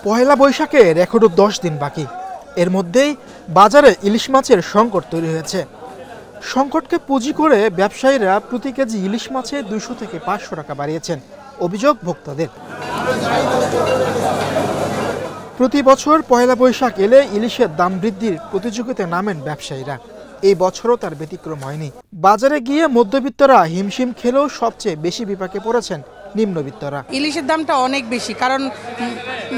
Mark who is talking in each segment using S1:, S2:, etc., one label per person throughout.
S1: পহেলা বৈশাখের এখনো 10 দিন বাকি। এর মধ্যেই বাজারে ইলিশ মাছের সংকট তৈরি হয়েছে। সংকটকে পুঁজি করে ব্যবসায়ীরা প্রতি কেজি ইলিশ মাছে 200 থেকে 500 টাকা বাড়িয়েছেন। অভিযোগ ভোক্তাদের। প্রতি বছর পহেলা বৈশাখ এলে ইলিশের দাম বৃদ্ধির প্রতিযোগিতায় নামেন ব্যবসায়ীরা। এই বছরও তার ব্যতিক্রম হয়নি। বাজারে গিয়ে মধ্যবিত্তরা হিমশিম খেলেও সবচেয়ে বেশি বিপাকে পড়েছেন নিম্নবিত্তরা।
S2: ইলিশের দামটা অনেক বেশি, কারণ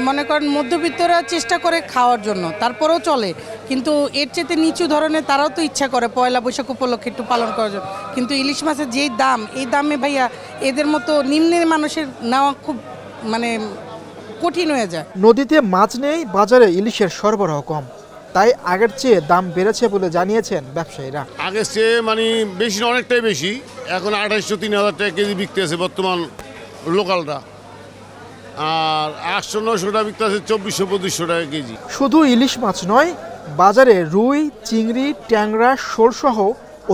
S2: মনে করেন মধ্যবিত্তরা চেষ্টা করে খাওয়ার জন্য, তারপরেও চলে, কিন্তু এর চেয়ে নিচু ধরনের তারাও তো ইচ্ছা করে পয়লা বৈশাখ উপলক্ষে একটু পালন করার জন্য। কিন্তু ইলিশ মাছের যেই দাম, এই দামে ভাইয়া এদের মতো নিম্নের মানুষের নেওয়া খুব কঠিন হয়ে যায়।
S1: নদীতে মাছ নেই, বাজারে ইলিশের সরবরাহ কম, তাই আগের চেয়ে দাম বেড়েছে বলে জানিয়েছেন ব্যবসায়ীরা।
S3: আগের চেয়ে বেশি, অনেকটাই বেশি। এখন 2800-3000 টাকা কেজি বিকতে আছে বর্তমান লোকালটা, আর 800-900 টাকা বিকতে আছে 2400-2500 টাকা কেজি।
S1: শুধু ইলিশ মাছ নয়, বাজারে রুই, চিংড়ি, ট্যাংরা, শোল সহ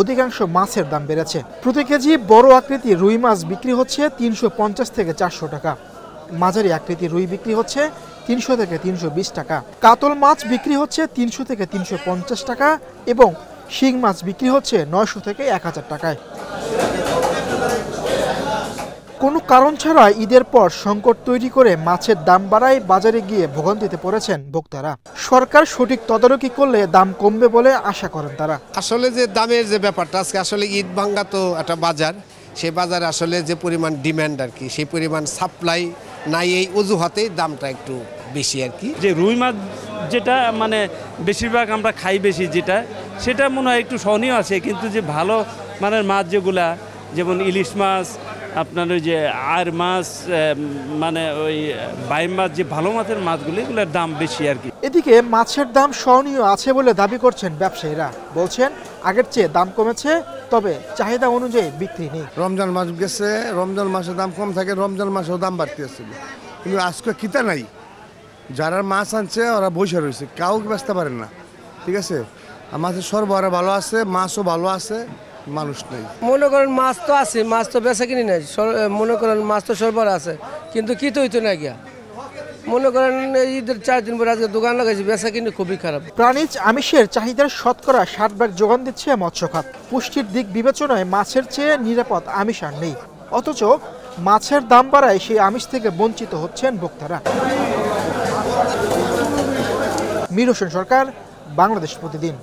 S1: অধিকাংশ মাছের দাম বেড়েছে। প্রতি কেজি বড় আকৃতির রুই মাছ বিক্রি হচ্ছে 350 থেকে 400 টাকা। মাঝারি আকৃতির রুই বিক্রি হচ্ছে 300 থেকে 320 টাকা। কাতল মাছ বিক্রি হচ্ছে 300 থেকে 350 টাকা এবং শিং মাছ বিক্রি হচ্ছে 900 থেকে 1000 টাকায়। কোনো কারণ ছাড়া ঈদের পর সংকট তৈরি করে মাছের দাম বাড়ায় বাজারে গিয়ে ভোগান্তিতে পড়েছেন ভোক্তারা। সরকার সঠিক তদারকি করলে দাম কমবে বলে আশা করেন তারা।
S4: আসলে যে দামের যে ব্যাপারটা, আজকে আসলে ঈদ ভাঙ্গা তো একটা বাজার, সেই বাজারে আসলে যে পরিমাণ ডিমান্ড আর কি, সেই পরিমাণ সাপ্লাই নাই, এই অজুহাতেই দামটা একটু বেশি আর কি।
S5: যে রুই মাছ যেটা বেশিরভাগ আমরা খাই বেশি, সেটা মনে হয় একটু সহনীয় আছে, কিন্তু যে ভালো মানের মাছ যেগুলা, যেমন ইলিশ মাছ, আপনার ওই যে আর মাছ, ওই বাইম মাছ, যে ভালো মাছের মাছগুলো, এগুলোর দাম বেশি আর কি।
S1: এদিকে মাছের দাম সহনীয় আছে বলে দাবি করছেন ব্যবসায়ীরা। বলছেন আগের চেয়ে দাম কমেছে, তবে চাহিদা অনুযায়ী বিক্রি নেই।
S6: রমজান মাস গেছে, রমজান মাসে দাম কম থাকে, রমজান মাসেও দাম বাড়তেছিল, কিন্তু আজকে কিতা নাই। যারা মাছ আনছে ওরা বসে রয়েছে, কাউ বেচতে পারেন না, ঠিক আছে। আর মাছের সরবরাহ ভালো আছে, মাছও ভালো আছে, মানুষ নেই।
S7: মনে করেন মাছ তো আছে, মাছ তো বেচা কিনি নাই, মনে করেন মাছ তো সরবরাহ আছে, কিন্তু কি তো হইতো না গিয়া। মনে করেন ঈদের 4 দিন পরে আজকে দোকান লাগাইছি, বেচা কিনি খুবই খারাপ।
S1: প্রাণীজ আমিষের চাহিদার শতকরা 60% যোগান দিচ্ছে মৎস্য খাত। পুষ্টির দিক বিবেচনায় মাছের চেয়ে নিরাপদ আমিষ আর নেই, অথচ মাছের দাম বাড়ায় সেই আমিষ থেকে বঞ্চিত হচ্ছেন ভোক্তারা। মীর হোসেন সরকার, বাংলাদেশ প্রতিদিন।